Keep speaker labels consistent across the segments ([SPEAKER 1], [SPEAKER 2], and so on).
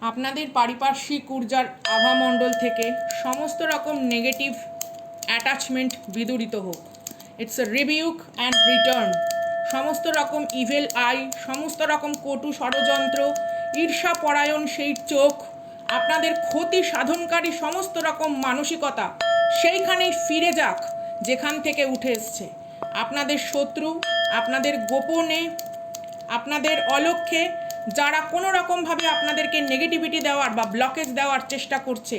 [SPEAKER 1] আপনাদের পারিপার্শ্বিক ঊর্জার আভামণ্ডল থেকে সমস্ত রকম নেগেটিভ অ্যাটাচমেন্ট বিদূরিত হোক। It's a rebuke and return. সমস্ত রকম ইভেল আই, সমস্ত রকম কটু ষড়যন্ত্র, ঈর্ষা পরায়ণ সেই চোখ, আপনাদের ক্ষতি সাধনকারী সমস্ত রকম মানসিকতা সেইখানেই ফিরে যাক যেখান থেকে উঠে এসছে। আপনাদের শত্রু, আপনাদের গোপনে, আপনাদের অলক্ষ্যে যারা কোনো রকমভাবে আপনাদেরকে নেগেটিভিটি দেওয়ার বা ব্লকেজ দেওয়ার চেষ্টা করছে,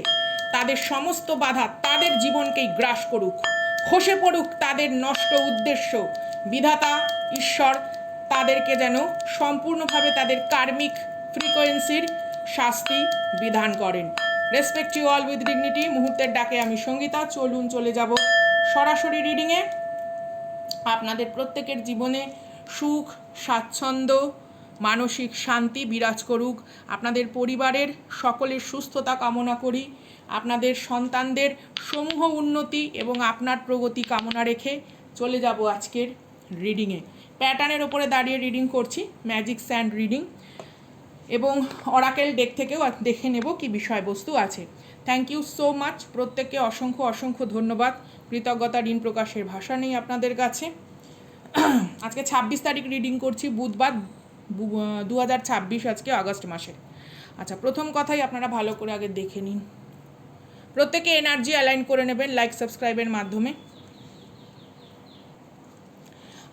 [SPEAKER 1] তাদের সমস্ত বাধা তাদের জীবনকেই গ্রাস করুক, খসে পড়ুক তাদের নষ্ট উদ্দেশ্য। বিধাতা ঈশ্বর তাদেরকে যেন সম্পূর্ণভাবে তাদের কার্মিক ফ্রিকোয়েন্সির শাস্তি বিধান করেন। Respect you all with dignity. মুহূর্তের ডাকে আমি সঙ্গীতা। চলুন চলে যাব সরাসরি রিডিংয়ে। আপনাদের প্রত্যেকের জীবনে সুখ, স্বাচ্ছন্দ্য, মানসিক শান্তি বিরাজ করুক। আপনাদের পরিবারের সকলের সুস্থতা কামনা করি। আপনাদের সন্তানদের সমূহ উন্নতি এবং আপনার প্রগতি কামনা রেখে চলে যাব আজকের রিডিংয়ে। প্যাটার্নের ওপরে দাঁড়িয়ে রিডিং করছি, ম্যাজিক স্যান্ড রিডিং, এবং অরাকেল ডেক থেকেও দেখে নেব কি বিষয়বস্তু আছে। Thank you so much. প্রত্যেককে অসংখ্য অসংখ্য ধন্যবাদ। কৃতজ্ঞতা ঋণ প্রকাশের ভাষা নেই আপনাদের কাছে। আজকে 26 তারিখ রিডিং করছি, বুধবার, 2026, আজকে আগস্ট মাসের। আচ্ছা, প্রথম কথাই আপনারা ভালো করে আগে দেখে নিন। প্রত্যেকে এনার্জি অ্যালাইন করে নেবেন লাইক সাবস্ক্রাইবের মাধ্যমে।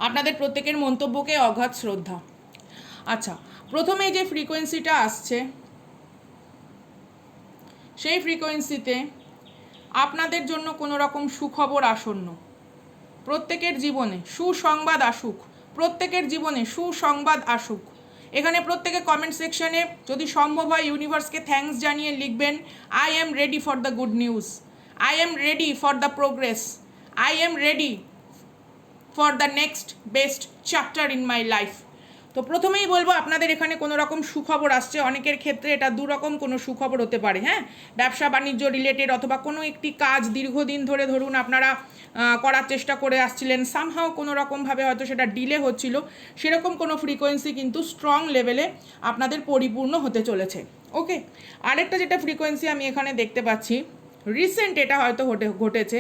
[SPEAKER 1] আপনাদের প্রত্যেকের মন্তব্যকে অগাধ শ্রদ্ধা। আচ্ছা, প্রথমে যে ফ্রিকোয়েন্সিটা আসছে, সেই ফ্রিকোয়েন্সিতে আপনাদের জন্য কোনো রকম সুখবর আসন্ন। প্রত্যেকের জীবনে সুসংবাদ আসুক, প্রত্যেকের জীবনে সুসংবাদ আসুক। এখানে প্রত্যেকে কমেন্ট সেকশনে যদি সম্ভব হয় ইউনিভার্সকে থ্যাঙ্কস জানিয়ে লিখবেন, I am ready for the good news, I am ready for the progress, I am ready for the next best chapter in my life. তো প্রথমেই বলবো আপনাদের এখানে কোনো রকম সুখবর আসছে। অনেকের ক্ষেত্রে এটা দুরকম কোনো সুখবর হতে পারে। হ্যাঁ, ব্যবসা বাণিজ্য রিলেটেড, অথবা কোনো একটি কাজ দীর্ঘদিন ধরে ধরুন আপনারা করার চেষ্টা করে আসছিলেন, সামহাও কোনো রকমভাবে হয়তো সেটা ডিলে হচ্ছিল, সেরকম কোনো ফ্রিকোয়েন্সি কিন্তু স্ট্রং লেভেলে আপনাদের পরিপূর্ণ হতে চলেছে। ওকে, আরেকটা যেটা ফ্রিকোয়েন্সি আমি এখানে দেখতে পাচ্ছি, রিসেন্ট এটা হয়তো ঘটেছে,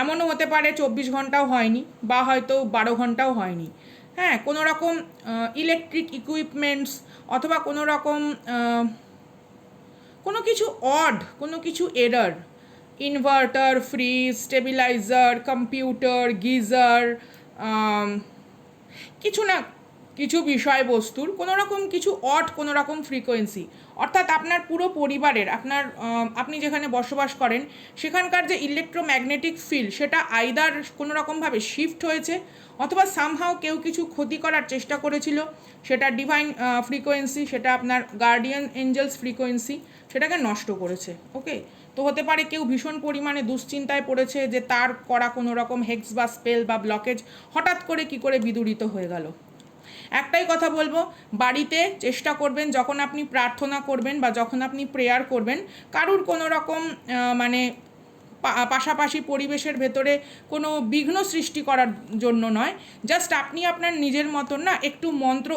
[SPEAKER 1] এমনও হতে পারে 24 ঘন্টাও হয়নি বা হয়তো 12 ঘন্টাও হয়নি। হ্যাঁ, কোনো রকম ইলেকট্রিক ইকুইপমেন্টস অথবা কোনো রকম কোনো কিছু অড, কোনো কিছু error, inverter, fridge, stabiliser, computer, geyser, কিছু না কিছু বিষয়বস্তুর কোনো রকম কিছু অড, কোনো রকম ফ্রিকোয়েন্সি, অর্থাৎ আপনার পুরো পরিবারের, আপনি যেখানে বসবাস করেন সেখানকার যে ইলেকট্রোম্যাগনেটিক ফিল্ড, সেটা আইদার কোনো রকমভাবে শিফট হয়েছে, অথবা সামহাও কেউ কিছু ক্ষতি করার চেষ্টা করেছিল, সেটা ডিভাইন ফ্রিকোয়েন্সি, সেটা আপনার গার্ডিয়ান এঞ্জেলস ফ্রিকোয়েন্সি সেটাকে নষ্ট করেছে। ওকে, তো হতে পারে কেউ ভীষণ পরিমাণে দুশ্চিন্তায় পড়েছে যে তার করা কোনো রকম হেক্স বা স্পেল বা ব্লকেজ হঠাৎ করে কি করে বিদূরিত হয়ে গেল। একটাই কথা বলবো, বাড়িতে চেষ্টা করবেন যখন আপনি প্রার্থনা করবেন বা যখন আপনি প্রেয়ার করবেন, কারুর কোনো রকম মানে পাশাপাশি পরিবেশের ভেতরে কোনো বিঘ্ন সৃষ্টি করার জন্য নয়, জাস্ট আপনি আপনার নিজের মতন না একটু মন্ত্র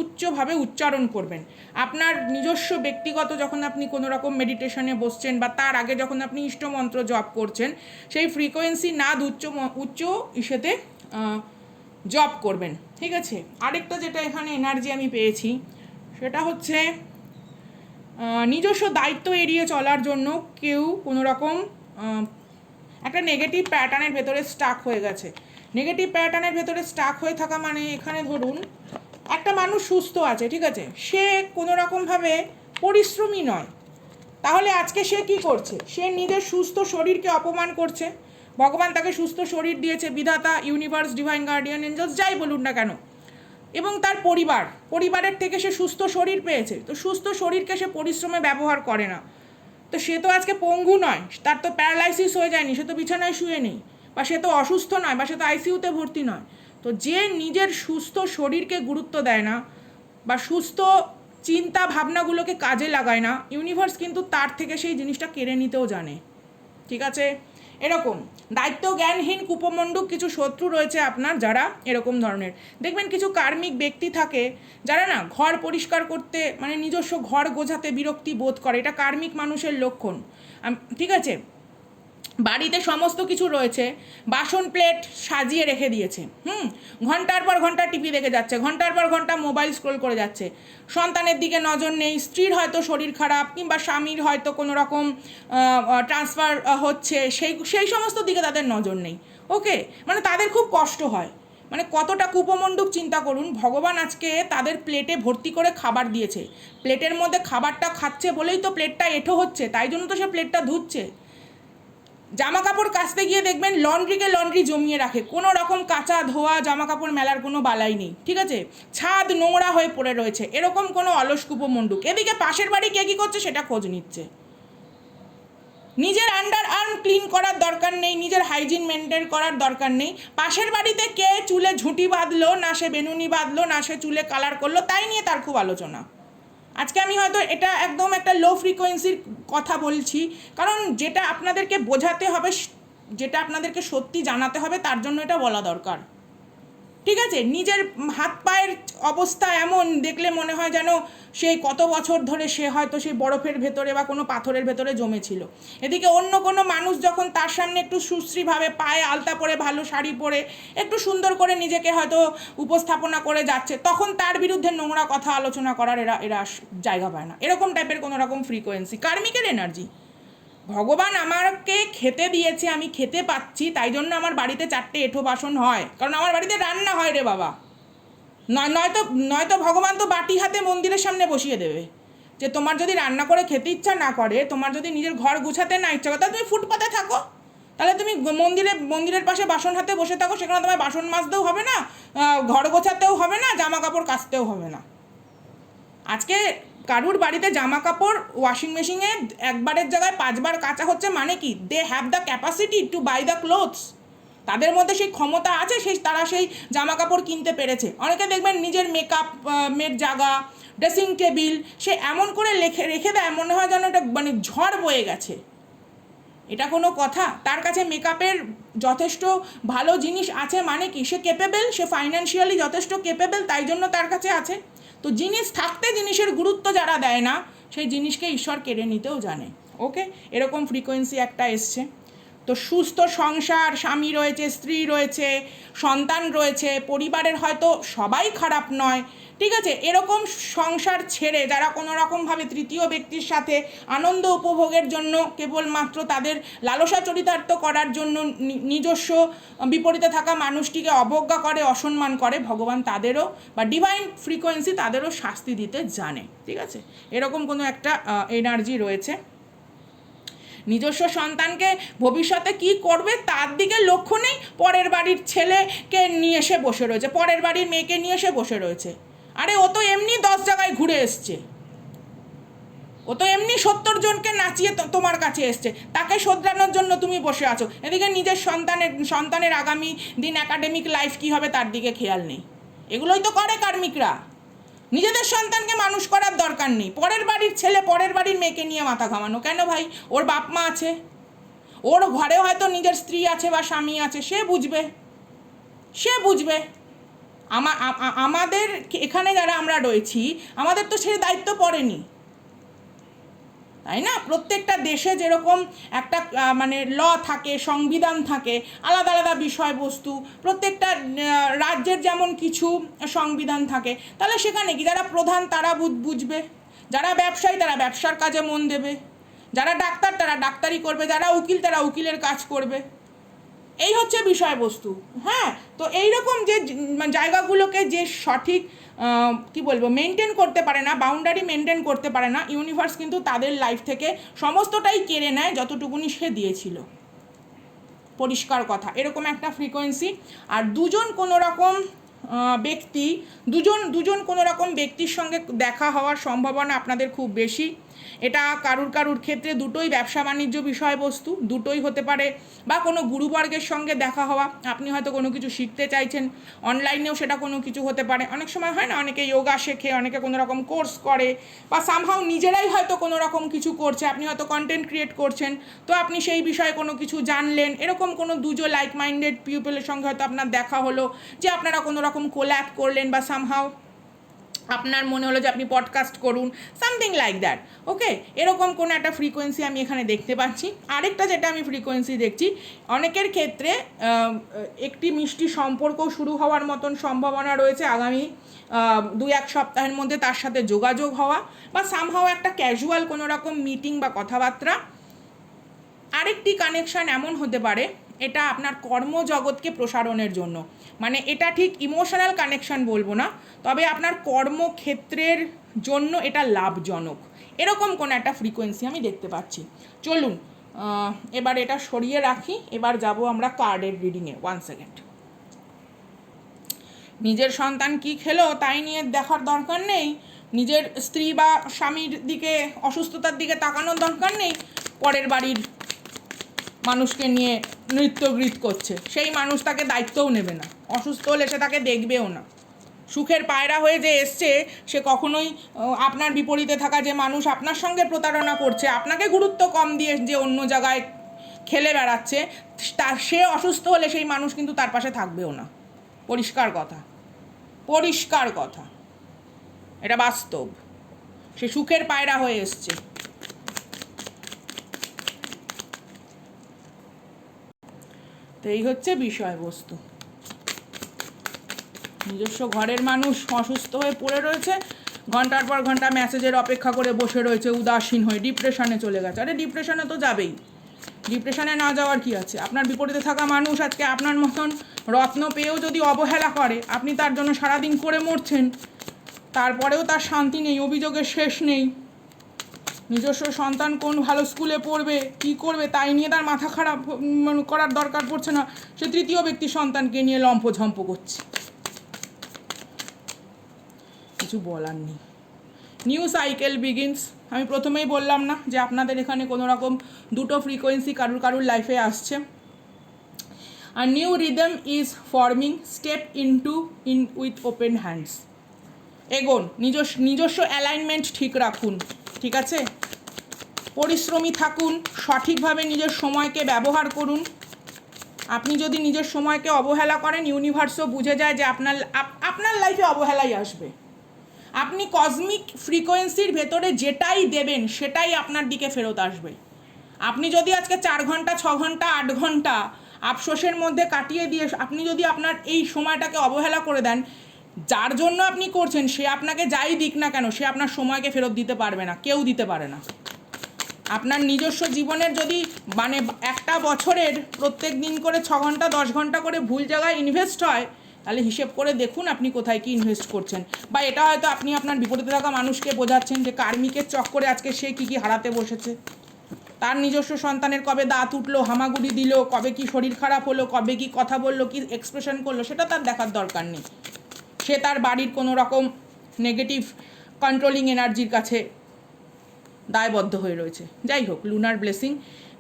[SPEAKER 1] উচ্চভাবে উচ্চারণ করবেন। আপনার নিজস্ব ব্যক্তিগত যখন আপনি কোনো রকম মেডিটেশনে বসছেন বা তার আগে যখন আপনি ইষ্টমন্ত্র জপ করছেন, সেই ফ্রিকোয়েন্সি নাদ উচ্চ ইসেতে জব করবেন। ঠিক আছে, আরেকটা যেটা এখানে এনার্জি আমি পেয়েছি, সেটা হচ্ছে নিজস্ব দায়িত্ব এড়িয়ে চলার জন্য কেউ কোনো রকম একটা নেগেটিভ প্যাটার্নের ভেতরে স্টাক হয়ে গেছে। নেগেটিভ প্যাটার্নের ভেতরে স্টাক হয়ে থাকা মানে এখানে ধরুন একটা মানুষ সুস্থ আছে, ঠিক আছে, সে কোনো রকমভাবে পরিশ্রমী নয়, তাহলে আজকে সে কি করছে, সে নিজের সুস্থ শরীরকে অপমান করছে। ভগবান তাকে সুস্থ শরীর দিয়েছে, বিধাতা, ইউনিভার্স, ডিভাইন গার্ডিয়ান এঞ্জেলস, যাই বলুন না কেন, এবং তার পরিবারের থেকে সে সুস্থ শরীর পেয়েছে, তো সুস্থ শরীরকে সে পরিশ্রমে ব্যবহার করে না, তো সে তো আজকে পঙ্গু নয়, তার তো প্যারালাইসিস হয়ে যায়নি, সে তো বিছানায় শুয়ে নেই, বা সে তো অসুস্থ নয়, বা সে তো আইসিইউতে ভর্তি নয়। তো যে নিজের সুস্থ শরীরকে গুরুত্ব দেয় না বা সুস্থ চিন্তা ভাবনাগুলোকে কাজে লাগায় না, ইউনিভার্স কিন্তু তার থেকে সেই জিনিসটা কেড়ে নিতেও জানে। ঠিক আছে, এরকম দায়িত্ব জ্ঞানহীন কুপমণ্ডুক কিছু শত্রু রয়েছে আপনার, যারা এরকম ধরনের। দেখবেন কিছু কার্মিক ব্যক্তি থাকে যারা না ঘর পরিষ্কার করতে মানে নিজস্ব ঘর গোছাতে বিরক্তি বোধ করে, এটা কার্মিক মানুষের লক্ষণ। ঠিক আছে, বাড়িতে সমস্ত কিছু রয়েছে, বাসন প্লেট সাজিয়ে রেখে দিয়েছে, ঘন্টার পর ঘন্টা টিভি দেখে যাচ্ছে, ঘন্টার পর ঘন্টা মোবাইল স্ক্রোল করে যাচ্ছে, সন্তানের দিকে নজর নেই, স্ত্রীর হয়তো শরীর খারাপ কিংবা স্বামীর হয়তো কোনো রকম ট্রান্সফার হচ্ছে, সেই সমস্ত দিকে তাদের নজর নেই। ওকে, মানে তাদের খুব কষ্ট হয়। মানে কতটা কুপমণ্ডুক চিন্তা করুন, ভগবান আজকে তাদের প্লেটে ভর্তি করে খাবার দিয়েছে, প্লেটের মধ্যে খাবারটা খাচ্ছে বলেই তো প্লেটটা এঁঠো হচ্ছে, তাই জন্য তো সে প্লেটটা ধুচ্ছে। জামা কাপড় কাচতে গিয়ে দেখবেন লন্ড্রি জমিয়ে রাখে, কোনো রকম কাঁচা ধোয়া জামা কাপড় মেলার কোনো বালাই নেই, ঠিক আছে, ছাদ নোংরা হয়ে পড়ে রয়েছে, এরকম কোনো অলস কুপমণ্ডুক। এদিকে পাশের বাড়ি কে কী করছে সেটা খোঁজ নিচ্ছে। নিজের আন্ডার আর্ম ক্লিন করার দরকার নেই, নিজের হাইজিন মেনটেন করার দরকার নেই, পাশের বাড়িতে কে চুলে ঝুঁটি বাঁধলো না, সে বেনুনি বাঁধলো না, সে চুলে কালার করলো, তাই নিয়ে তার খুব আলোচনা। আজকে আমি হয়তো এটা একদম একটা লো ফ্রিকোয়েন্সির কথা বলছি, কারণ যেটা আপনাদেরকে বোঝাতে হবে, যেটা আপনাদেরকে সত্যি জানাতে হবে, তার জন্য এটা বলা দরকার। ঠিক আছে, নিজের হাত পায়ের অবস্থা এমন দেখলে মনে হয় যেন সেই কত বছর ধরে সে হয়তো সেই বরফের ভেতরে বা কোনো পাথরের ভেতরে জমেছিল। এদিকে অন্য কোনো মানুষ যখন তার সামনে একটু সুশ্রীভাবে পায়ে আলতা পরে ভালো শাড়ি পরে একটু সুন্দর করে নিজেকে হয়তো উপস্থাপনা করে যাচ্ছে, তখন তার বিরুদ্ধে নোংরা কথা আলোচনা করার এরা জায়গা পায় না। এরকম টাইপের কোনো রকম ফ্রিকোয়েন্সি, কার্মিকের এনার্জি। ভগবান আমাকে খেতে দিয়েছে, আমি খেতে পাচ্ছি, তাই জন্য আমার বাড়িতে 4টে এঁঠো বাসন হয়, কারণ আমার বাড়িতে রান্না হয় রে বাবা। নয়তো ভগবান তো বাটি হাতে মন্দিরের সামনে বসিয়ে দেবে, যে তোমার যদি রান্না করে খেতে ইচ্ছা না করে, তোমার যদি নিজের ঘর গুছাতে না ইচ্ছা করে, তাহলে তুমি ফুটপাতে থাকো, তাহলে তুমি মন্দিরের পাশে বাসন হাতে বসে থাকো, সেখানে তোমার বাসন মাজতেও হবে না, ঘর গোছাতেও হবে না, জামা কাপড় কাচতেও হবে না। আজকে কারুর বাড়িতে জামা কাপড় ওয়াশিং মেশিনে একবারের জায়গায় 5বার কাচা হচ্ছে, মানে কি they have the capacity to buy the clothes, তাদের মধ্যে সেই ক্ষমতা আছে, তারা সেই জামা কাপড় কিনতে পেরেছে। অনেকে দেখবেন নিজের মেকআপের জায়গা, ড্রেসিং টেবিল সে এমন করে রেখে দেয়, মনে হয় যেন এটা মানে ঝড় বয়ে গেছে। এটা কোনো কথা? তার কাছে মেকআপের যথেষ্ট ভালো জিনিস আছে, মানে কি সে কেপেবল, সে ফাইন্যান্সিয়ালি যথেষ্ট কেপেবল, তাই জন্য তার কাছে আছে। তো জিনিস থাকতে জিনিসের গুরুত্ব যারা দেয় না, সেই জিনিসকে ঈশ্বর কেড়ে নিতেও জানে। ওকে, এরকম ফ্রিকোয়েন্সি একটা এসছে। তো সুস্থ সংসার, স্বামী রয়েছে, স্ত্রী রয়েছে, সন্তান রয়েছে, পরিবারের হয়তো সবাই খারাপ নয়, ঠিক আছে, এরকম সংসার ছেড়ে যারা কোনো রকমভাবে তৃতীয় ব্যক্তির সাথে আনন্দ উপভোগের জন্য কেবলমাত্র তাদের লালসা চরিতার্থ করার জন্য নিজস্ব বিপরীতে থাকা মানুষটিকে অবজ্ঞা করে, অসম্মান করে, ভগবান তাদেরও বা ডিভাইন ফ্রিকোয়েন্সি তাদেরও শাস্তি দিতে জানে। ঠিক আছে, এরকম কোনো একটা এনার্জি রয়েছে। নিজস্ব সন্তানকে ভবিষ্যতে কি করবে তার দিকে লক্ষ্য নেই, পরের বাড়ির ছেলেকে নিয়ে এসে বসে রয়েছে, পরের বাড়ির মেয়েকে নিয়ে এসে বসে রয়েছে। আরে ও তো এমনি 10 জায়গায় ঘুরে এসছে, ও তো এমনি 70 জনকে নাচিয়ে তোমার কাছে এসছে, তাকে শোধরানোর জন্য তুমি বসে আছো। এদিকে নিজের সন্তানের আগামী দিন একাডেমিক লাইফ কী হবে তার দিকে খেয়াল নেই। এগুলোই তো করে কার্মিকরা। নিজেদের সন্তানকে মানুষ করার দরকার নেই, পরের বাড়ির ছেলে পরের বাড়ির মেয়েকে নিয়ে মাথা ঘামানো কেন ভাই? ওর বাপ মা আছে, ওর ঘরে হয়তো নিজের স্ত্রী আছে বা স্বামী আছে, সে বুঝবে। আমাদের এখানে যারা আমরা রয়েছি, আমাদের তো সে দায়িত্ব পড়েনি, তাই না? প্রত্যেকটা দেশে যেরকম একটা মানে ল থাকে, সংবিধান থাকে, আলাদা আলাদা বিষয়বস্তু, প্রত্যেকটা রাজ্যের যেমন কিছু সংবিধান থাকে, তাহলে সেখানে কি যারা প্রধান তারা বুঝবে, যারা ব্যবসায়ী তারা ব্যবসার কাজে মন দেবে, যারা ডাক্তার তারা ডাক্তারি করবে, যারা উকিল তারা উকিলের কাজ করবে, এই হচ্ছে বিষয়বস্তু। হ্যাঁ, তো এইরকম যে জায়গাগুলোকে যে সঠিক কি বলবো মেনটেন করতে পারে না, বাউন্ডারি মেনটেন করতে পারে না, ইউনিভার্স কিন্তু তাদের লাইফ থেকে সমস্তটাই কেড়ে নেয় যতটুকুনি সে দিয়েছিল। পরিষ্কার কথা, এরকম একটা ফ্রিকোয়েন্সি। আর দুজন কোনো রকম ব্যক্তির সঙ্গে দেখা হওয়ার সম্ভাবনা আপনাদের খুব বেশি। এটা কারুর ক্ষেত্রে দুটোই ব্যবসা বাণিজ্য বিষয়বস্তু, দুটোই হতে পারে, বা কোনো গুরুবর্গের সঙ্গে দেখা হওয়া, আপনি হয়তো কোনো কিছু শিখতে চাইছেন, অনলাইনেও সেটা কোনো কিছু হতে পারে। অনেক সময় হয় না, অনেকে যোগা শেখে, অনেকে কোনো রকম কোর্স করে, বা সামহাও নিজেরাই হয়তো কোনো রকম কিছু করছে, আপনি হয়তো কন্টেন্ট ক্রিয়েট করছেন, তো আপনি সেই বিষয়ে কোনো কিছু জানলেন, এরকম কোনো দুজন লাইক মাইন্ডেড পিপলের সঙ্গে হয়তো আপনার দেখা হলো, যে আপনারা কোনো রকম কোল্যাব করলেন, বা সামহাও আপনার মনে হলো যে আপনি পডকাস্ট করুন, সামথিং লাইক দ্যাট। ওকে, এরকম কোনো একটা ফ্রিকোয়েন্সি আমি এখানে দেখতে পাচ্ছি। আরেকটা যেটা আমি ফ্রিকোয়েন্সি দেখছি, অনেকের ক্ষেত্রে একটি মিষ্টি সম্পর্কও শুরু হওয়ার মতন সম্ভাবনা রয়েছে আগামী 2-1 সপ্তাহের মধ্যে, তার সাথে যোগাযোগ হওয়া, বা সামহাও একটা ক্যাজুয়াল কোনো রকম মিটিং বা কথাবার্তা। আরেকটি কানেকশান এমন হতে পারে, এটা আপনার কর্মজগৎকে প্রসারণের জন্য, মানে এটা ঠিক ইমোশনাল কানেকশান বলবো না, তবে আপনার কর্মক্ষেত্রের জন্য এটা লাভজনক, এরকম কোনো একটা ফ্রিকোয়েন্সি আমি দেখতে পাচ্ছি। চলুন এবার এটা সরিয়ে রাখি, এবার যাব আমরা কার্ডের রিডিংয়ে। 1 সেকেন্ড। নিজের সন্তান কি খেলো তাই নিয়ে দেখার দরকার নেই, নিজের স্ত্রী বা স্বামীর দিকে অসুস্থতার দিকে তাকানোর দরকার নেই, পরের বাড়ির মানুষকে নিয়ে নৃত্যগীত করছে, সেই মানুষ তাকে দায়িত্বও নেবে না, অসুস্থ হলে সে তাকে দেখবেও না। সুখের পায়রা হয়ে যে এসছে, সে কখনোই আপনার বিপরীতে থাকা যে মানুষ আপনার সঙ্গে প্রতারণা করছে, আপনাকে গুরুত্ব কম দিয়ে যে অন্য জায়গায় খেলে বেড়াচ্ছে, সে অসুস্থ হলে সেই মানুষ কিন্তু তার পাশে থাকবেও না। পরিষ্কার কথা, পরিষ্কার কথা, এটা বাস্তব। সে সুখের পায়রা হয়ে এসছে। তো এই হচ্ছে বিষয়বস্তু। নিজস্ব ঘরের মানুষ অসুস্থ হয়ে পড়ে রয়েছে, ঘন্টার পর ঘন্টা মেসেজের অপেক্ষা করে বসে রয়েছে, উদাসীন হয়ে ডিপ্রেশনে চলে গেছে। আরে ডিপ্রেশনে তো যাবেই, ডিপ্রেশনে না যাওয়ার কি আছে? আপনার বিপরীতে থাকা মানুষ আজকে আপনার মতন রত্ন পেয়েও যদি অবহেলা করে, আপনি তার জন্য সারাদিন করে মরছেন, তারপরেও তার শান্তি নেই, অভিযোগের শেষ নেই। নিজস্ব সন্তান কোন ভালো স্কুলে পড়বে, কী করবে, তাই নিয়ে তার মাথা খারাপ করার দরকার পড়ছে না, সে তৃতীয় ব্যক্তির সন্তানকে নিয়ে লম্ফঝম্প করছে। কিছু বলার নেই। New cycle begins. আমি প্রথমেই বললাম না যে আপনাদের এখানে কোনো রকম দুটো ফ্রিকোয়েন্সি কারুর লাইফে আসছে। আর new rhythm is forming, step in with open hands. এগোন, নিজস্ব অ্যালাইনমেন্ট ঠিক রাখুন, ঠিক আছে? পরিশ্রমী থাকুন, সঠিকভাবে নিজের সময়কে ব্যবহার করুন। আপনি যদি নিজের সময়কে অবহেলা করেন, ইউনিভার্সও বুঝে যায় যে আপনার লাইফে অবহেলাই আসবে। আপনি কসমিক ফ্রিকোয়েন্সির ভেতরে যেটাই দেবেন সেটাই আপনার দিকে ফেরত আসবে। আপনি যদি আজকে 4 ঘন্টা, 6 ঘন্টা, 8 ঘন্টা আফসোসের মধ্যে কাটিয়ে দিয়ে আপনি যদি আপনার এই সময়টাকে অবহেলা করে দেন, যার জন্য আপনি করছেন সে আপনাকে যাই দিক না কেন, সে আপনার সময়কে ফেরত দিতে পারবে না, কেউ দিতে পারে না। আপনার নিজস্ব জীবনের যদি মানে একটা বছরের প্রত্যেক দিন করে 6 ঘন্টা 10 ঘন্টা করে ভুল জায়গায় ইনভেস্ট হয়, তাহলে হিসেব করে দেখুন আপনি কোথায় কি ইনভেস্ট করছেন। বা এটা হয়তো আপনি আপনার বিপরীতে থাকা মানুষকে বোঝাচ্ছেন যে কার্মিকের চক্করে আজকে সে কী হারাতে বসেছে। তার নিজস্ব সন্তানের কবে দাঁত উঠলো, হামাগুড়ি দিল, কবে কি শরীর খারাপ হলো, কবে কি কথা বললো, কি এক্সপ্রেশন করলো, সেটা তার দেখার দরকার নেই। সে তার বাড়ির কোনো রকম নেগেটিভ কন্ট্রোলিং এনার্জির কাছে দায়বদ্ধ হয়ে রয়েছে। যাই হোক, lunar blessing,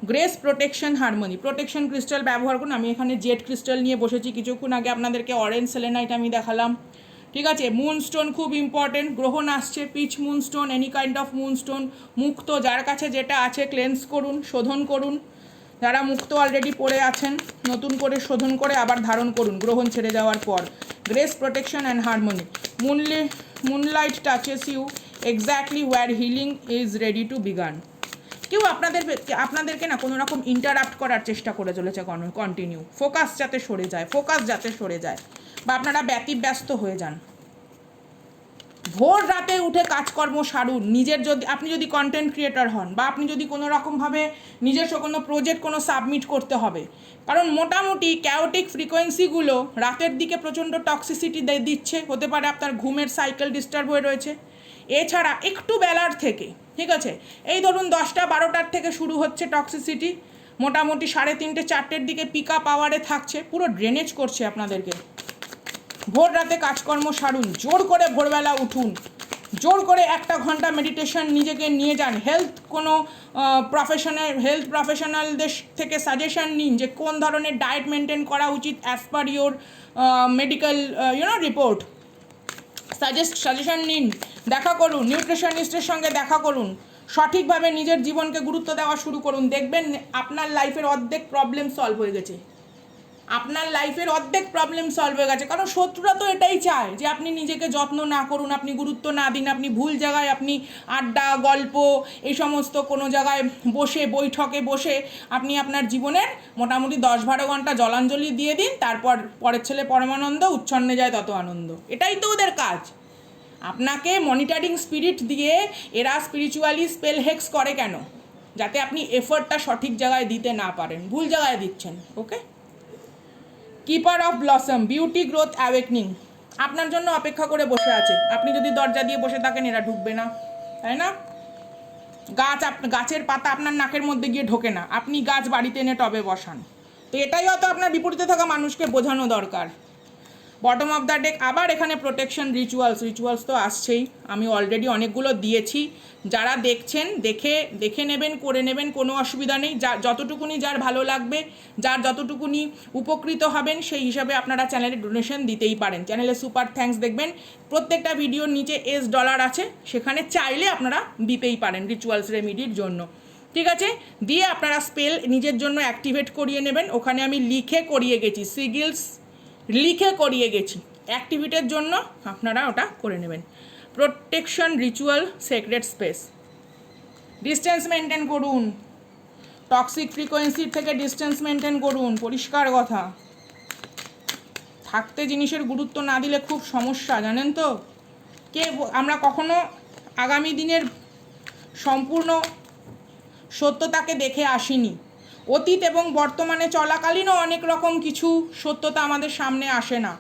[SPEAKER 1] grace, protection, harmony. Protection crystal ব্যবহার করুন। আমি এখানে জেড ক্রিস্টাল নিয়ে বসেছি, কিছুক্ষণ আগে আপনাদেরকে অরেঞ্জ সেলেনাইট আমি দেখালাম, ঠিক আছে? মুনস্টোন খুব ইম্পর্টেন্ট, গ্রহণ আসছে, peach moonstone, any kind of moonstone, মুক্ত যার কাছে যেটা আছে ক্লেন্স করুন, শোধন করুন। যারা মুক্ত অলরেডি পড়ে আছেন, নতুন করে শোধন করে আবার ধারণ করুন গ্রহণ ছেড়ে যাওয়ার পর। Grace, protection and harmony. Moonlight touches you exactly where healing is ready to begin. কেউ আপনাদেরকে না কোনো রকম ইন্টারাপ্ট করার চেষ্টা করে চলেছে কন্টিনিউ, ফোকাস যাতে সরে যায় বা আপনারা ব্যতিব্যস্ত হয়ে যান। ভোর রাতে উঠে কাজকর্ম সারুন। আপনি যদি কন্টেন্ট ক্রিয়েটর হন, বা আপনি যদি কোনো রকমভাবে নিজস্ব কোনো প্রজেক্ট কোনো সাবমিট করতে হবে, কারণ মোটামুটি ক্যাওটিক ফ্রিকোয়েন্সিগুলো রাতের দিকে প্রচণ্ড টক্সিসিটি দিচ্ছে। হতে পারে আপনার ঘুমের সাইকেল ডিস্টার্ব হয়ে রয়েছে। এছাড়া একটু বেলার থেকে, ঠিক আছে, এই ধরুন 10টা 12টার থেকে শুরু হচ্ছে টক্সিসিটি, মোটামুটি 3:30 4টের দিকে পিক আপ আওয়ারে থাকছে, পুরো ড্রেনেজ করছে আপনাদেরকে। ভোর রাতে কাজকর্ম সারুন, জোর করে ভোরবেলা উঠুন, জোর করে 1 ঘন্টা মেডিটেশন নিজেকে নিয়ে যান। হেলথ প্রফেশনালদের থেকে সাজেশন নিন যে কোন ধরনের ডায়েট মেনটেন করা উচিত as per your medical report. Suggestion নিন, দেখা করুন, নিউট্রিশনিস্টের সঙ্গে দেখা করুন, সঠিকভাবে নিজের জীবনকে গুরুত্ব দেওয়া শুরু করুন। দেখবেন আপনার লাইফের অর্ধেক প্রবলেম সলভ হয়ে গেছে। আপনার লাইফের অর্ধেক প্রবলেম সলভ হয়ে গেছে। কারণ শত্রুরা তো এটাই চায় যে আপনি নিজেকে যত্ন না করুন, আপনি গুরুত্ব না দিন, আপনি ভুল জায়গায় আপনি আড্ডা গল্প এই সমস্ত কোনো জায়গায় বসে বৈঠকে বসে আপনি আপনার জীবনের মোটামুটি 10-12 ঘন্টা জলাঞ্জলি দিয়ে দিন, তারপর পরের ছেলে পরমানন্দ, উচ্ছন্নে যায় তত আনন্দ। এটাই তো ওদের কাজ। আপনাকে মনিটরিং স্পিরিট দিয়ে এরা স্পিরিচুয়ালি স্পেল হেক্স করে কেন? যাতে আপনি এফোর্টটা সঠিক জায়গায় দিতে না পারেন, ভুল জায়গায় দিচ্ছেন। Okay, keeper of blossom, beauty growth awakening আপনার জন্য অপেক্ষা করে বসে আছে। আপনি যদি দরজা দিয়ে বসে থাকেন এরা ঢুকবে না, তাই না? গাছের পাতা আপনার নাকের মধ্যে গিয়ে ঢোকে না, আপনি গাছ বাড়িতে এনে টবে বসান। তো এটাই হয়তো আপনার বিপরীতে থাকা মানুষকে বোঝানো দরকার। বটম অফ দ্য ডেক আবার এখানে প্রোটেকশন রিচুয়ালস তো আসছেই, আমি অলরেডি অনেকগুলো দিয়েছি। যারা দেখছেন দেখে নেবেন, করে নেবেন, কোনো অসুবিধা নেই। যতটুকুনি যার ভালো লাগবে, যার যতটুকুনি উপকৃত হবেন সেই হিসাবে আপনারা চ্যানেলে ডোনেশন দিতেই পারেন। চ্যানেলে সুপার থ্যাঙ্কস দেখবেন প্রত্যেকটা ভিডিওর নিচে $S আছে, সেখানে চাইলে আপনারা দিতেই পারেন রিচুয়ালস রেমিডির জন্য। ঠিক আছে, দিয়ে আপনারা স্পেল নিজের জন্য অ্যাক্টিভেট করিয়ে নেবেন। ওখানে আমি লিখে করিয়ে গেছি, সিগিলস লিখে করিয়ে গেছি, অ্যাক্টিভিটির জন্য আপনারা ওটা করে নেবেন। Protection ritual, sacred space, distance maintain করুন, টক্সিক ফ্রিকোয়েন্সির থেকে ডিস্টেন্স মেনটেন করুন। পরিষ্কার কথা, থাকতে জিনিসের গুরুত্ব না দিলে খুব সমস্যা, জানেন তো? আমরা কখনো আগামী দিনের সম্পূর্ণ সত্যতাকে দেখে আসিনি। অতীত এবং বর্তমানে চলাকালীনও অনেক রকম কিছু সত্যতা আমাদের সামনে আসে না,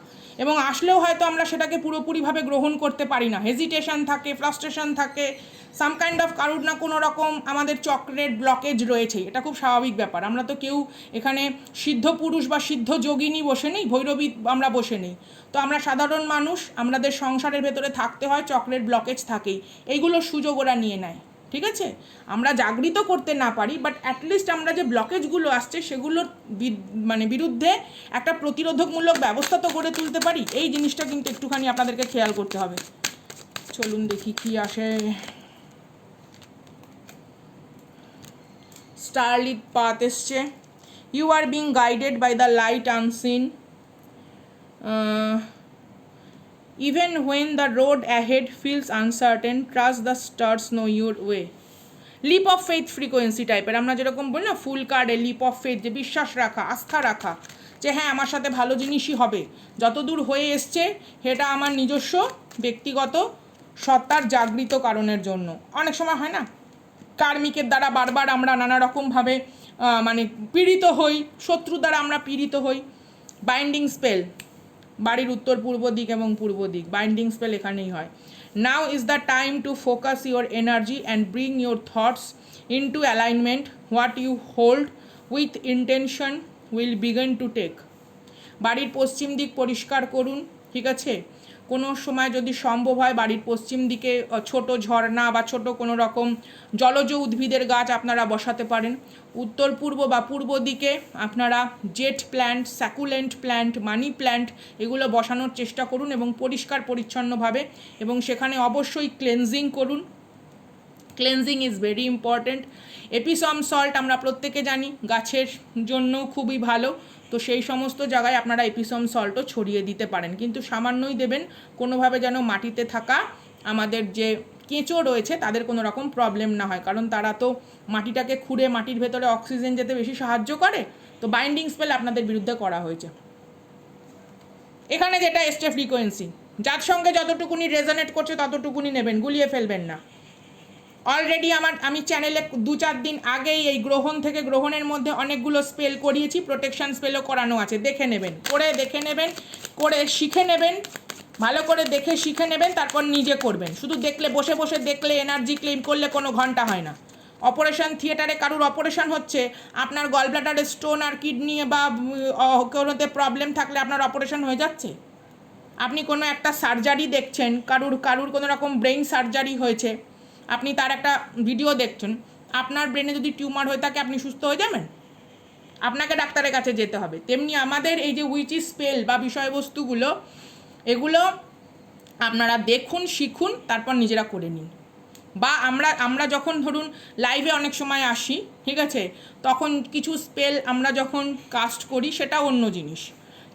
[SPEAKER 1] এবং আসলেও হয়তো আমরা সেটাকে পুরোপুরিভাবে গ্রহণ করতে পারি না। হেজিটেশন থাকে, ফ্রাস্ট্রেশন থাকে, সাম কাইন্ড অফ কারুর না কোনো রকম আমাদের চক্রের ব্লকেজ রয়েছে। এটা খুব স্বাভাবিক ব্যাপার। আমরা তো কেউ এখানে সিদ্ধ পুরুষ বা সিদ্ধ যোগিনী বসে নেই, ভৈরবী আমরা বসে নেই। তো আমরা সাধারণ মানুষ, আমাদের সংসারের ভেতরে থাকতে হয়, চক্রের ব্লকেজ থাকেই। এইগুলো সুযোগ ওরা নিয়ে নেয়। ঠিক আছে, আমরা জাগৃত করতে না পারি, বাট অ্যাটলিস্ট আমরা যে ব্লকেজগুলো আসছে সেগুলোর বিরুদ্ধে একটা প্রতিরোধকমূলক ব্যবস্থা তো গড়ে তুলতে পারি। এই জিনিসটা কিন্তু একটুখানি আপনাদেরকে খেয়াল করতে হবে। চলুন দেখি কি আসে। স্টারলিট পাথ এসছে, you are being guided by the light unseen, even when the road ahead feels uncertain, trust the stars know your way. Leap of faith frequency টাইপের, আমরা যেরকম বলি না ফুল কার্ডে লিপ অফ ফেথ, যে বিশ্বাস রাখা, আস্থা রাখা যে হ্যাঁ আমার সাথে ভালো জিনিসই হবে। যতদূর হয়ে এসছে সেটা আমার নিজস্ব ব্যক্তিগত সত্তার জাগৃত কারণের জন্য। অনেক সময় হয় না কার্মিকের দ্বারা বারবার আমরা নানা রকমভাবে পীড়িত হই, শত্রু দ্বারা আমরা পীড়িত হই। বাইন্ডিং স্পেল, বাড়ির উত্তর পূর্ব দিক এবং পূর্ব দিক, বাইন্ডিং স্পেল এখানেই হয়। Now is the time to focus your energy and bring your thoughts into alignment, what you hold with intention will begin to take. বাড়ির পশ্চিম দিক পরিষ্কার করুন। ঠিক আছে, কোনো সময় যদি সম্ভব হয় বাড়ির পশ্চিম দিকে ছোট ঝর্ণা বা ছোট কোনো রকম জলজ উদ্ভিদের গাছ আপনারা বসাতে পারেন। উত্তর পূর্ব বা পূর্ব দিকে আপনারা jet plant, succulent plant, money plant এগুলো বসানোর চেষ্টা করুন এবং পরিষ্কার পরিচ্ছন্নভাবে, এবং সেখানে অবশ্যই ক্লেনজিং করুন। Cleansing is very important. এপিসম salt আমরা প্রত্যেকে জানি গাছের জন্য খুবই ভালো, তো সেই সমস্ত জায়গায় আপনারা এপিসম সল্টও ছড়িয়ে দিতে পারেন, কিন্তু সামান্যই দেবেন, কোনোভাবে যেন মাটিতে থাকা আমাদের যে কেঁচো রয়েছে তাদের কোনো রকম প্রবলেম না হয়, কারণ তারা তো মাটিটাকে খুঁড়ে মাটির ভেতরে অক্সিজেন যেতে বেশি সাহায্য করে। তো বাইন্ডিং স্পেল আপনাদের বিরুদ্ধে করা হয়েছে। এখানে যেটা এসছে ফ্রিকোয়েন্সি, যার সঙ্গে যতটুকুনি রেজোনেট করছে ততটুকুনি নেবেন, গুলিয়ে ফেলবেন না। অলরেডি আমি চ্যানেলে 2-4 দিন আগেই এই গ্রহণ থেকে গ্রহণের মধ্যে অনেকগুলো স্পেল করিয়েছি, প্রোটেকশন স্পেলও করানো আছে, দেখে নেবেন, করে শিখে নেবেন, ভালো করে দেখে শিখে নেবেন, তারপর নিজে করবেন। শুধু বসে বসে দেখলে এনার্জি ক্লেম করলে কোনো ঘন্টা হয় না। অপারেশন থিয়েটারে কারুর অপারেশন হচ্ছে, আপনার গল ব্লাডারে স্টোন আর কিডনি বা কোনোতে প্রবলেম থাকলে আপনার অপারেশন হয়ে যাচ্ছে? আপনি কোনো একটা সার্জারি দেখছেন, কারুর কোনো রকম ব্রেইন সার্জারি হয়েছে, আপনি তার একটা ভিডিও দেখছেন, আপনার ব্রেনে যদি টিউমার হয়ে থাকে আপনি সুস্থ হয়ে যাবেন? আপনাকে ডাক্তারের কাছে যেতে হবে। তেমনি আমাদের এই যে উইচ ইজ স্পেল বা বিষয়বস্তুগুলো, এগুলো আপনারা দেখুন, শিখুন, তারপর নিজেরা করে নিন। বা আমরা যখন ধরুন লাইভে অনেক সময় আসি, ঠিক আছে, তখন কিছু স্পেল আমরা যখন কাস্ট করি সেটা অন্য জিনিস,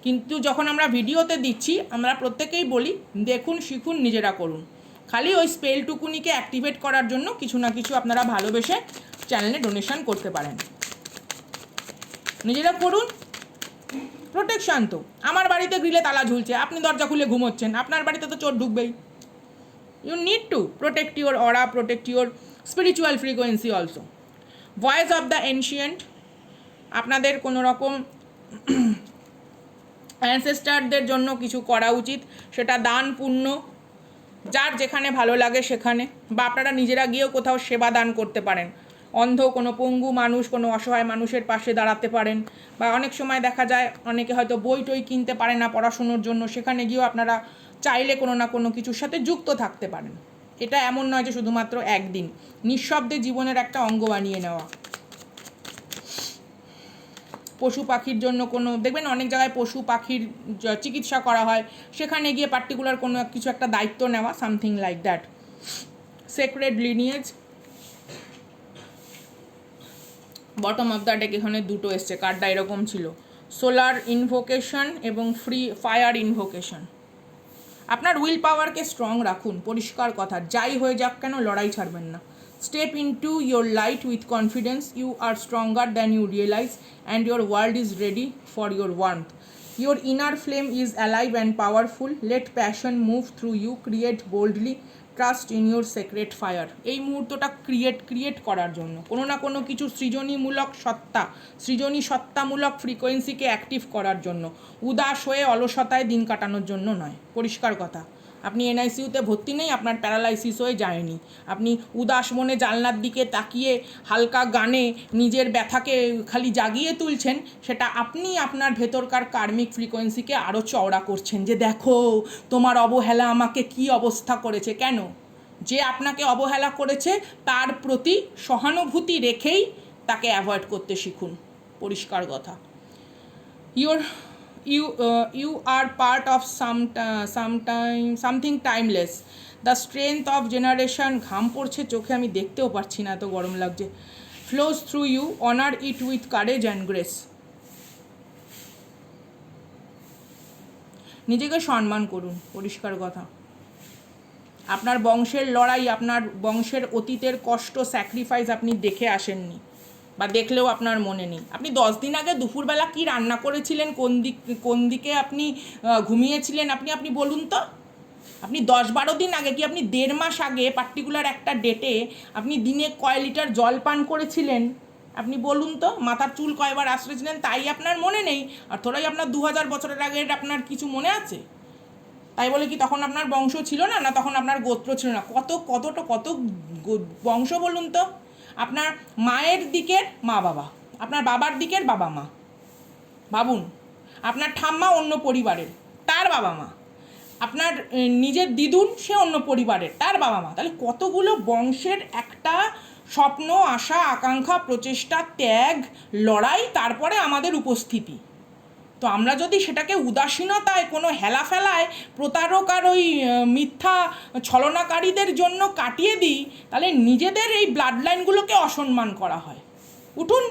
[SPEAKER 1] কিন্তু যখন আমরা ভিডিওতে দিচ্ছি আমরা প্রত্যেকেই বলি দেখুন, শিখুন, নিজেরা করুন। খালি ওই স্পেলটুকুনিকে অ্যাক্টিভেট করার জন্য কিছু না কিছু আপনারা ভালোবেসে চ্যানেলে ডোনেশন করতে পারেন। নিজেরা করুন, প্রোটেকশান তো। আমার বাড়িতে গ্রিলে তালা ঝুলছে, আপনি দরজা খুলে ঘুমোচ্ছেন, আপনার বাড়িতে তো চোর ঢুকবেই। You need to protect your aura, protect your spiritual frequency also. Voice of the ancient, আপনাদের কোনো রকম অ্যানসেস্টারদের জন্য কিছু করা উচিত, সেটা দান পুণ্য যার যেখানে ভালো লাগে সেখানে, বা আপনারা নিজেরা গিয়েও কোথাও সেবা দান করতে পারেন। অন্ধ কোনো পঙ্গু মানুষ, কোনো অসহায় মানুষের পাশে দাঁড়াতে পারেন। বা অনেক সময় দেখা যায় অনেকে হয়তো বই টই কিনতে পারে না পড়াশুনোর জন্য, সেখানে গিয়েও আপনারা চাইলে কোনো না কোনো কিছুর সাথে যুক্ত থাকতে পারেন। এটা এমন নয় যে শুধুমাত্র একদিন, নিঃশব্দে জীবনের একটা অঙ্গ বানিয়ে নেওয়া। পশু পাখির জন্য কোনো, দেখবেন অনেক জায়গায় পশু পাখির চিকিৎসা করা হয়, সেখানে গিয়ে পার্টিকুলার কোনো কিছু একটা দায়িত্ব নেওয়া, something like that. Sacred lineage, bottom of the deck এখানে দুটো এসছে, কার্ডটা এরকম ছিল, সোলার ইনভোকেশন এবং ফ্রি ফায়ার ইনভোকেশন। আপনার উইল পাওয়ারকে স্ট্রং রাখুন, পরিষ্কার কথা, যাই হয়ে যাক কেন লড়াই ছাড়বেন না। Step into your light with confidence, you are stronger than you realise and your world is ready for your warmth. Your inner flame is alive and powerful, let passion move through you, create boldly, trust in your sacred fire. এই মুহূর্তটা create করার জন্য, কোনো না কোনো কিছু সৃজনীমূলক সত্তামূলক ফ্রিকোয়েন্সিকে active করার জন্য, উদাস হয়ে অলসতায় দিন কাটানোর জন্য নয়। পরিষ্কার কথা, আপনি এনআইসিউতে ভর্তি নেই, আপনার প্যারালাইসিস হয়ে যায়নি, আপনি উদাস মনে জানলার দিকে তাকিয়ে হালকা গানে নিজের ব্যথাকে খালি জাগিয়ে তুলছেন, সেটা আপনি আপনার ভেতরকার কার্মিক ফ্রিকোয়েন্সিকে আরও চওড়া করছেন, যে দেখো তোমার অবহেলা আমাকে কি অবস্থা করেছে। কেন? যে আপনাকে অবহেলা করেছে তার প্রতি সহানুভূতি রেখেই তাকে অ্যাভয়েড করতে শিখুন। পরিষ্কার কথা, you are part of something timeless, the strength of generation, ঘাম পড়ছে চোখে, আমি দেখতেও পারছি না, এত গরম লাগছে, flows through you, honor it with courage and grace. নিজেকে সম্মান করুন, পরিষ্কার কথা। আপনার বংশের লড়াই, আপনার বংশের অতীতের কষ্ট, স্যাক্রিফাইস আপনি দেখে আসেননি, বা দেখলেও আপনার মনে নেই। আপনি 10 দিন আগে দুপুরবেলা কি রান্না করেছিলেন, কোন দিকে আপনি ঘুমিয়েছিলেন, আপনি বলুন তো। আপনি 10-12 দিন আগে, কি আপনি 1.5 মাস আগে পার্টিকুলার একটা ডেটে আপনি দিনে কয় লিটার জল পান করেছিলেন, আপনি বলুন তো। মাথার চুল কয়বার আশ্রয়েছিলেন তাই আপনার মনে নেই, আর থোড়াই আপনার 2000 বছরের আগের আপনার কিছু মনে আছে? তাই বলে কি তখন আপনার বংশ ছিল না, না তখন আপনার গোত্র ছিল না? কত বংশ বলুন তো। আপনার মায়ের দিকের মা বাবা, আপনার বাবার দিকের বাবা মা, ভাবুন। আপনার ঠাম্মা অন্য পরিবারের, তার বাবা মা। আপনার নিজের দিদুন, সে অন্য পরিবারের, তার বাবা মা। তাহলে কতগুলো বংশের একটা স্বপ্ন, আশা, আকাঙ্ক্ষা, প্রচেষ্টা, ত্যাগ, লড়াই, তারপরে আমাদের উপস্থিতি। তো আমরা যদি সেটাকে উদাসীনতায়, কোনো হেলাফেলায়, প্রতারক আর ওই মিথ্যা ছলনাকারীদের জন্য কাটিয়ে দিই, তাহলে নিজেদের এই ব্লাড লাইনগুলোকে অসম্মান করা হয়। উঠুন,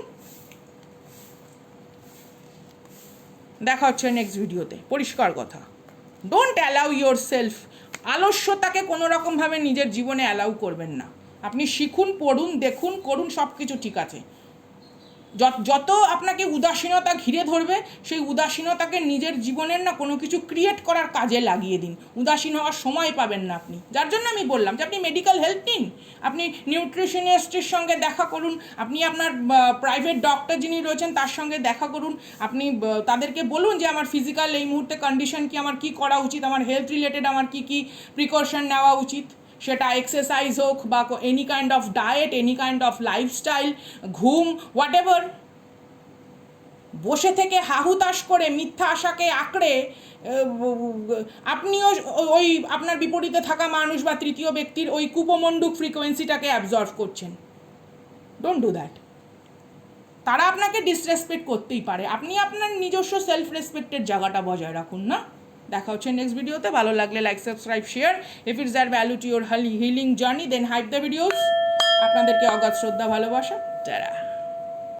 [SPEAKER 1] দেখা হচ্ছে নেক্সট ভিডিওতে। পরিষ্কার কথা, ডোন্ট অ্যালাউ ইয়োর সেলফ, আলস্যতাকে কোনো রকমভাবে নিজের জীবনে অ্যালাউ করবেন না। আপনি শিখুন, পড়ুন, দেখুন, করুন, সব কিছু ঠিক আছে। যত আপনাকে উদাসীনতা ঘিরে ধরবে, সেই উদাসীনতাকে নিজের জীবনের না কোনো কিছু ক্রিয়েট করার কাজে লাগিয়ে দিন। উদাসীন হওয়ার সময় পাবেন না আপনি। যার জন্য আমি বললাম যে আপনি মেডিকেল হেল্প নিন, আপনি নিউট্রিশনিস্টের সঙ্গে দেখা করুন, আপনি আপনার প্রাইভেট ডক্টর যিনি রয়েছেন তার সঙ্গে দেখা করুন, আপনি তাদেরকে বলুন যে আমার ফিজিক্যাল এই মুহূর্তে কন্ডিশন কি, আমার কি করা উচিত, আমার হেলথ রিলেটেড আমার কি কি প্রিকশন নেওয়া উচিত। সেটা এক্সারসাইজ হোক বা any kind of diet, any kind of lifestyle, ঘুম, হোয়াট এভার। বসে থেকে হাহুতাশ করে মিথ্যা আশাকে আঁকড়ে আপনিও ওই আপনার বিপরীতে থাকা মানুষ বা তৃতীয় ব্যক্তির ওই কুপমণ্ডুক ফ্রিকোয়েন্সিটাকে অ্যাবজর্ভ করছেন। Don't do that. তারা আপনাকে ডিসরেসপেক্ট করতেই পারে, আপনি আপনার নিজস্ব সেলফ রেসপেক্টের জায়গাটা বজায় রাখুন না। দেখা হচ্ছে নেক্সট ভিডিওতে। ভালো লাগলে like, subscribe, share. If it's that value to your healing journey then hype the videos. আপনাদেরকে অগাধ শ্রদ্ধা, ভালোবাসা। টাটা।